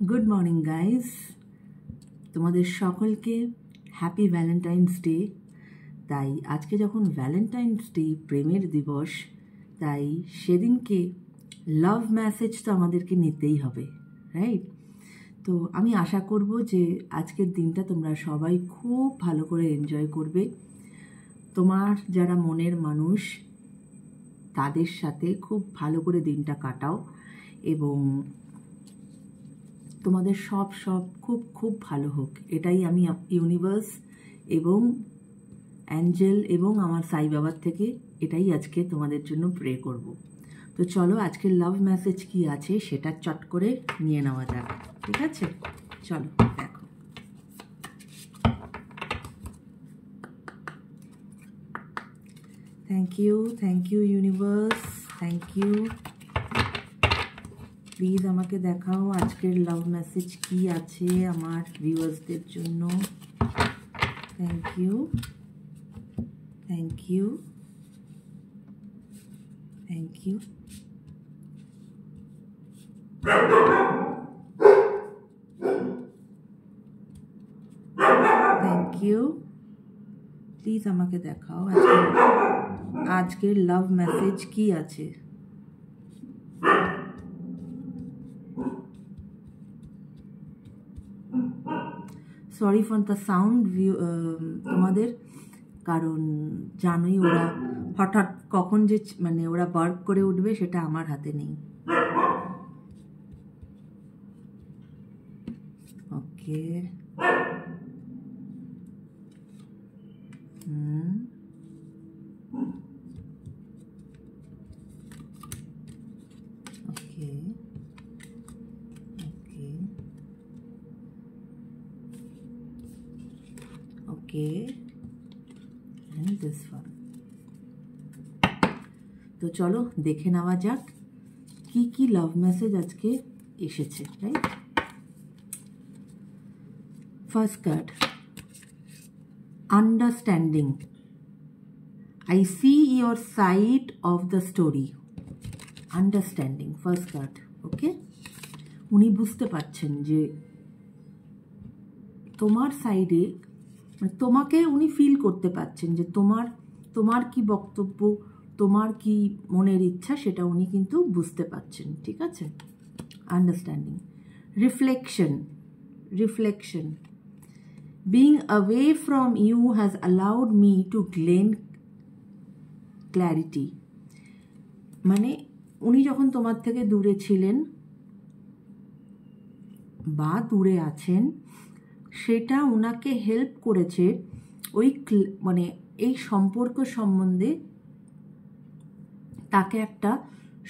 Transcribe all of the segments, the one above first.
Good morning guys, তোমাদের সকলকে happy Valentine's day. তাই আজকে যখন ভ্যালেন্টাইন্স ডে, প্রেমের দিবস, তাই সেদিনকে লাভ মেসেজ তো আমাদেরকে নিতেই হবে, রাইট? তো আমি আশা করব যে আজকের দিনটা তোমরা সবাই খুব ভালো করে এনজয় করবে। তোমার যারা মনের মানুষ তাদের সাথে খুব ভালো করে দিনটা কাটাও এবং তোমাদের সব খুব খুব ভালো হোক, এটাই আমি ইউনিভার্স এবং অ্যাঞ্জেল এবং আমার সাই বাবার থেকে এটাই আজকে তোমাদের জন্য প্রে করব। তো চলো আজকের লাভ মেসেজ কি আছে সেটা চট করে নিয়ে নেওয়া যাক, ঠিক আছে? চলো দেখো। Thank you universe, thank you. Please আমাকে দেখাও আজকের লাভ মেসেজ কি আছে আমার ভিউয়ার্সদের জন্য। Thank you, thank you, thank you. Thank you. Please আমাকে দেখাও আজকের লাভ মেসেজ কি আছে। সরি ফর দ্য সাউন্ড তোমাদের, কারণ জানোই ওরা হঠাৎ কখন যে মানে ওরা বার্ক করে উঠবে সেটা আমার হাতে নেই। ওকে, ওকে, ওকে, ওকে, and this one. তো চলো দেখে নেওয়া যাক কি কি লাভ মেসেজ আজকে এসেছে, right? First card, understanding. I see your side of the story. Understanding, first card. Okay, উনি বুঝতে পারছেন যে তোমার সাইডে, মানে তোমাকে উনি ফিল করতে পারছেন যে তোমার কি বক্তব্য, তোমার কি মনের ইচ্ছা সেটা উনি কিন্তু বুঝতে পারছেন, ঠিক আছে? Understanding. Reflection. Being away from you has allowed me to gain clarity. মানে উনি যখন তোমার থেকে দূরে ছিলেন বা দূরে আছেন, সেটা ওনাকে হেল্প করেছে ওই মানে এই সম্পর্ক সম্বন্ধে তাকে একটা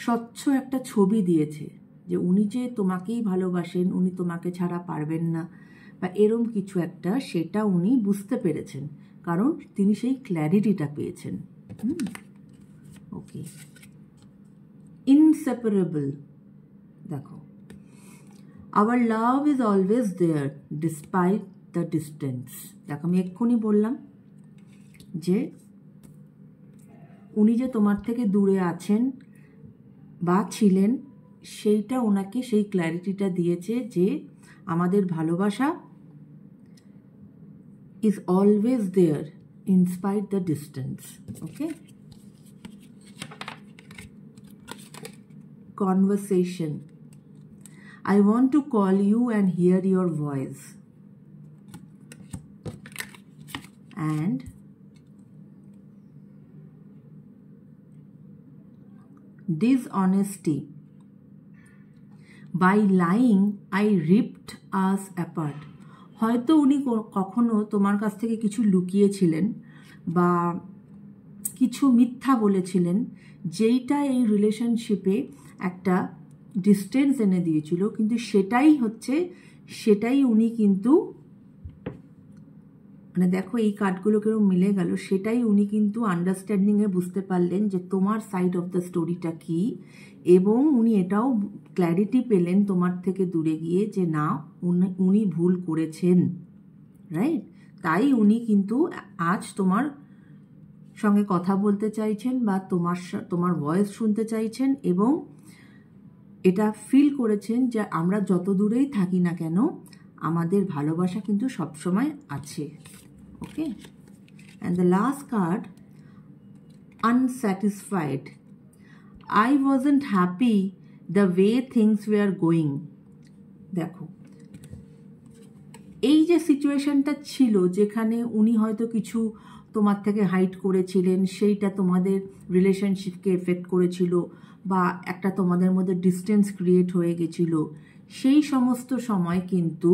স্বচ্ছ একটা ছবি দিয়েছে যে উনি যে তোমাকেই ভালোবাসেন, উনি তোমাকে ছাড়া পারবেন না বা এরম কিছু একটা, সেটা উনি বুঝতে পেরেছেন কারণ তিনি সেই ক্ল্যারিটিটা পেয়েছেন। Okay, inseparable. দেখো, our love is always there despite the distance. দেখো, আমি এক্ষুনি বললাম যে উনি যে তোমার থেকে দূরে আছেন বা ছিলেন, সেইটা ওনাকে সেই ক্ল্যারিটিটা দিয়েছে যে আমাদের ভালোবাসা is always there in spite the distance. Okay, conversation. I want to call you and hear your voice. And dishonesty. By lying I ripped us apart. হয়তো উনি কখনো তোমার কাছ থেকে কিছু লুকিয়েছিলেন বা কিছু মিথ্যা বলেছিলেন, যেইটা এই রিলেশনশিপে একটা ডিস্টেন্স এনে দিয়েছিল, কিন্তু সেটাই উনি কিন্তু, মানে দেখো এই কার্ডগুলো কেরম মিলে গেল, সেটাই উনি কিন্তু আন্ডারস্ট্যান্ডিংয়ে বুঝতে পারলেন যে তোমার সাইড অফ দ্য স্টোরিটা কি, এবং উনি এটাও ক্ল্যারিটি পেলেন তোমার থেকে দূরে গিয়ে যে না, উনি ভুল করেছেন, রাইট? তাই উনি কিন্তু আজ তোমার সঙ্গে কথা বলতে চাইছেন বা তোমার ভয়েস শুনতে চাইছেন এবং এটা ফিল করেছেন যে আমরা যত দূরেই থাকি না কেন আমাদের ভালোবাসা কিন্তু সবসময় আছে। Okay, and the last card, unsatisfied. I wasn't happy the way things were going. দেখো, এই যে সিচুয়েশনটা ছিল যেখানে উনি হয়তো কিছু তোমার থেকে হাইড করেছিলেন, সেইটা তোমাদের রিলেশনশিপকে এফেক্ট করেছিল বা একটা তোমাদের মধ্যে ডিস্টেন্স ক্রিয়েট হয়ে গেছিল, সেই সমস্ত সময় কিন্তু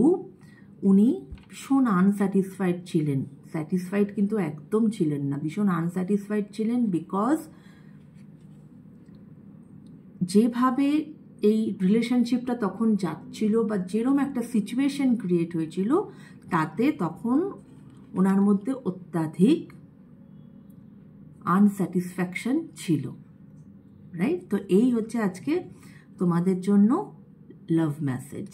উনি ভীষণ আনস্যাটিসফাইড ছিলেন। স্যাটিসফাইড কিন্তু একদম ছিলেন না, ভীষণ আনস্যাটিসফাইড ছিলেন। বিকজ যেভাবে এই রিলেশনশিপটা তখন যাচ্ছিল বা যেরকম একটা সিচুয়েশন ক্রিয়েট হয়েছিল, তাতে তখন ওনার মধ্যে অত্যাধিক আনস্যাটিসফ্যাকশন ছিল। রাইট? তো এই হচ্ছে আজকে তোমাদের জন্য লাভ মেসেজ।